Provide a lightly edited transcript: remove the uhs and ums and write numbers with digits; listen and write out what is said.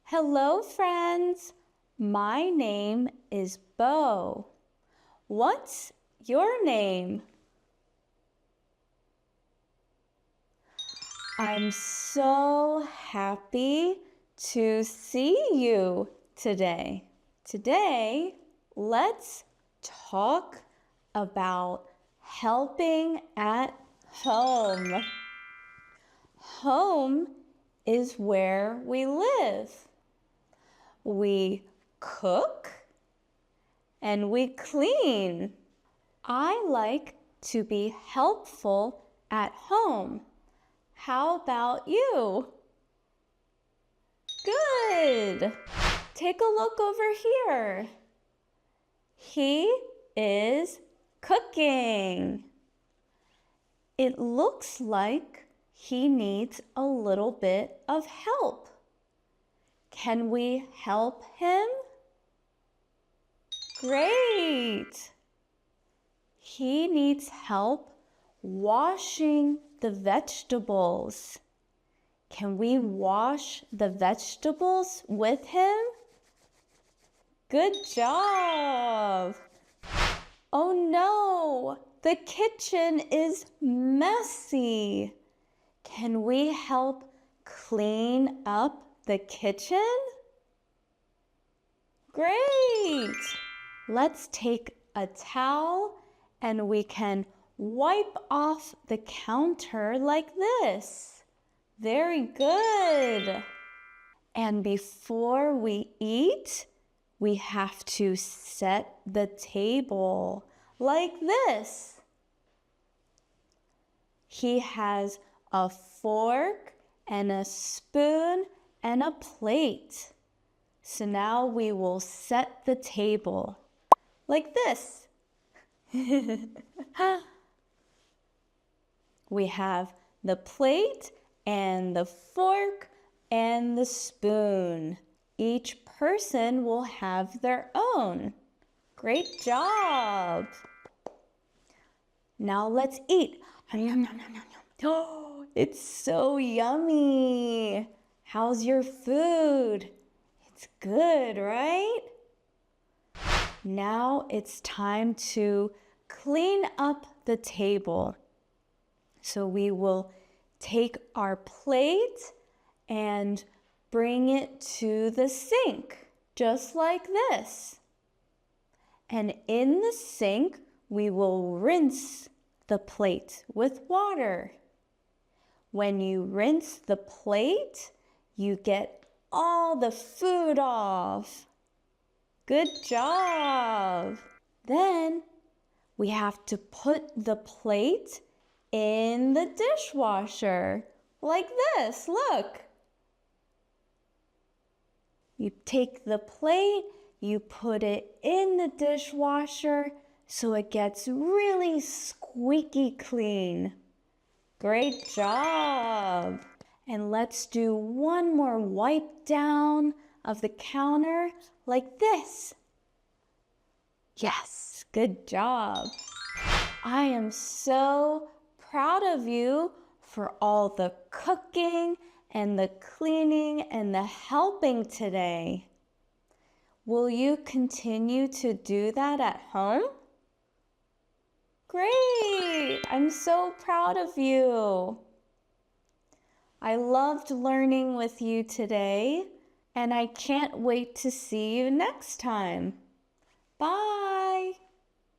Hello, friends. My name is Bo. What's your name? I'm so happy to see you today. Today, let's talk about helping at home. Home is where we live. We cook and we clean. I like to be helpful at home. How about you? Good. Take a look over here. He is cooking. It looks like he needs a little bit of help. Can we help him? Great! He needs help washing the vegetables. Can we wash the vegetables with him? Good job! Oh no! The kitchen is messy. Can we help clean up the kitchen? Great! Let's take a towel and we can wipe off the counter like this. Very good. And before we eat, we have to set the table like this. He has a fork and a spoon and a plate. So now we will set the table like this. We have the plate and the fork and the spoon. Each person will have their own. Great job. Now let's eat. Oh, it's so yummy. How's your food? It's good, right? Now it's time to clean up the table. So we will take our plate and bring it to the sink, just like this. And in the sink, we will rinse the plate with water. When you rinse the plate, you get all the food off. Good job. Then we have to put the plate in the dishwasher like this. Look. You take the plate, you put it in the dishwasher so it gets really squeaky clean. Great job. And let's do one more wipe down of the counter like this. Yes, good job. I am so proud of you for all the cooking and the cleaning and the helping today. Will you continue to do that at home? Great! I'm so proud of you. I loved learning with you today, and I can't wait to see you next time. Bye!